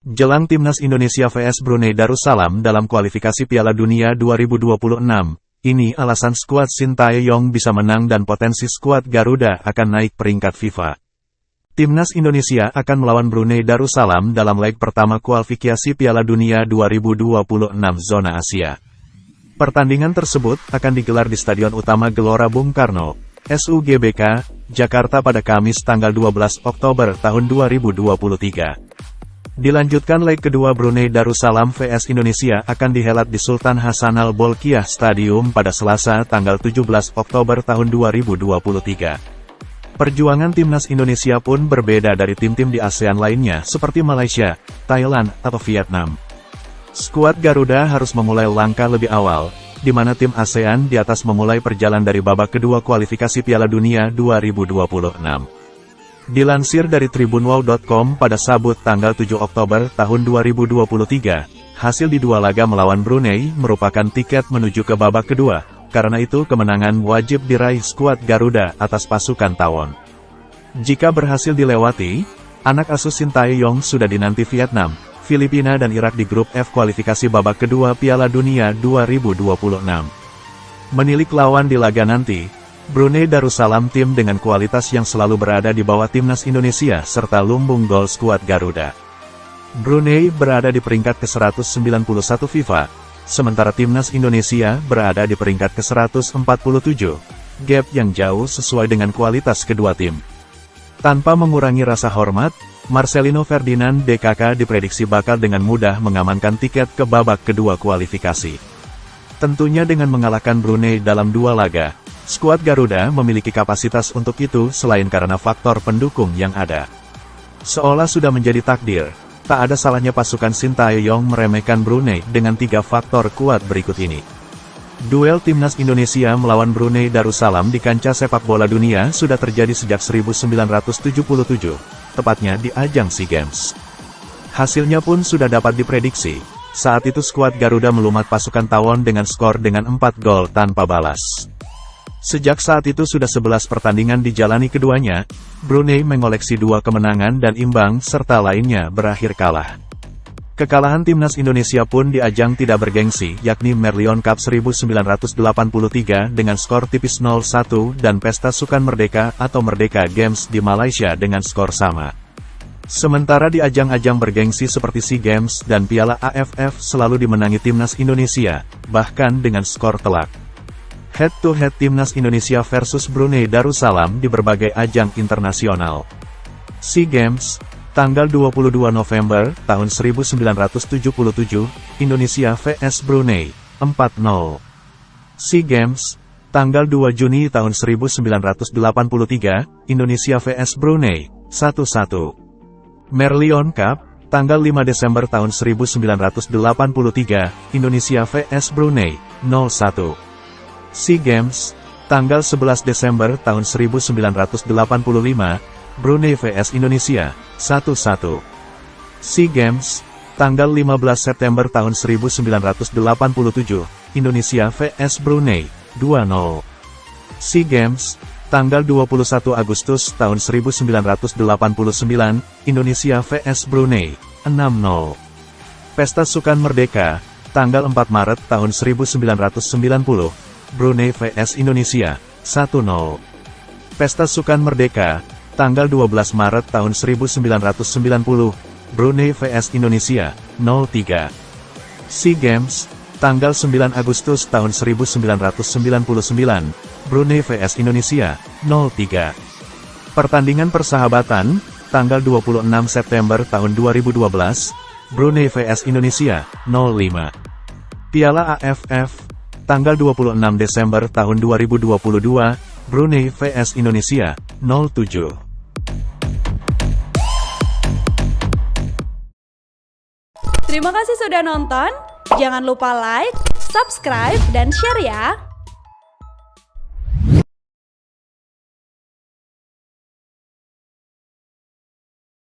Jelang Timnas Indonesia vs Brunei Darussalam dalam kualifikasi Piala Dunia 2026, ini alasan skuad Sintayong bisa menang dan potensi skuad Garuda akan naik peringkat FIFA. Timnas Indonesia akan melawan Brunei Darussalam dalam leg pertama kualifikasi Piala Dunia 2026 zona Asia. Pertandingan tersebut akan digelar di Stadion Utama Gelora Bung Karno, SUGBK, Jakarta pada Kamis tanggal 12 Oktober tahun 2023. Dilanjutkan leg kedua Brunei Darussalam vs Indonesia akan dihelat di Sultan Hasanal Bolkiah Stadium pada Selasa tanggal 17 Oktober tahun 2023. Perjuangan Timnas Indonesia pun berbeda dari tim-tim di ASEAN lainnya seperti Malaysia, Thailand, atau Vietnam. Skuad Garuda harus memulai langkah lebih awal, di mana tim ASEAN di atas memulai perjalanan dari babak kedua kualifikasi Piala Dunia 2026. Dilansir dari tribunwow.com pada Sabtu tanggal 7 Oktober tahun 2023, hasil di dua laga melawan Brunei merupakan tiket menuju ke babak kedua, karena itu kemenangan wajib diraih skuad Garuda atas pasukan tawon. Jika berhasil dilewati, anak asuh Sintayong sudah dinanti Vietnam, Filipina dan Irak di grup F kualifikasi babak kedua Piala Dunia 2026. Menilik lawan di laga nanti, Brunei Darussalam tim dengan kualitas yang selalu berada di bawah Timnas Indonesia serta lumbung gol skuad Garuda. Brunei berada di peringkat ke-191 FIFA, sementara Timnas Indonesia berada di peringkat ke-147, gap yang jauh sesuai dengan kualitas kedua tim. Tanpa mengurangi rasa hormat, Marcelino Ferdinand DKK diprediksi bakal dengan mudah mengamankan tiket ke babak kedua kualifikasi. Tentunya dengan mengalahkan Brunei dalam dua laga, skuad Garuda memiliki kapasitas untuk itu selain karena faktor pendukung yang ada. Seolah sudah menjadi takdir, tak ada salahnya pasukan Sintayong meremehkan Brunei dengan tiga faktor kuat berikut ini. Duel Timnas Indonesia melawan Brunei Darussalam di kancah sepak bola dunia sudah terjadi sejak 1977, tepatnya di ajang SEA Games. Hasilnya pun sudah dapat diprediksi. Saat itu skuad Garuda melumat pasukan tawon dengan skor dengan 4 gol tanpa balas. Sejak saat itu sudah 11 pertandingan dijalani keduanya, Brunei mengoleksi 2 kemenangan dan imbang serta lainnya berakhir kalah. Kekalahan Timnas Indonesia pun di ajang tidak bergengsi yakni Merlion Cup 1983 dengan skor tipis 0-1 dan Pesta Sukan Merdeka atau Merdeka Games di Malaysia dengan skor sama. Sementara di ajang-ajang bergengsi seperti SEA Games dan Piala AFF selalu dimenangi Timnas Indonesia, bahkan dengan skor telak. Head-to-head Timnas Indonesia versus Brunei Darussalam di berbagai ajang internasional. SEA Games, tanggal 22 November tahun 1977, Indonesia vs Brunei, 4-0. SEA Games, tanggal 2 Juni tahun 1983, Indonesia vs Brunei, 1-1. Merlion Cup, tanggal 5 Desember tahun 1983, Indonesia vs Brunei, 0-1. SEA Games, tanggal 11 Desember tahun 1985, Brunei vs Indonesia, 1-1. SEA Games, tanggal 15 September tahun 1987, Indonesia vs Brunei, 2-0. SEA Games, tanggal 21 Agustus tahun 1989, Indonesia vs Brunei, 6-0. Pesta Sukan Merdeka, tanggal 4 Maret tahun 1990, Brunei vs Indonesia, 1-0. Pesta Sukan Merdeka, tanggal 12 Maret tahun 1990, Brunei vs Indonesia, 0-3. SEA Games, tanggal 9 Agustus tahun 1999, Brunei vs Indonesia, 0-3. Pertandingan persahabatan, tanggal 26 September tahun 2012, Brunei vs Indonesia, 0-5. Piala AFF, tanggal 26 Desember tahun 2022, Brunei vs Indonesia, 0-7. Terima kasih sudah nonton, jangan lupa like, subscribe, dan share ya!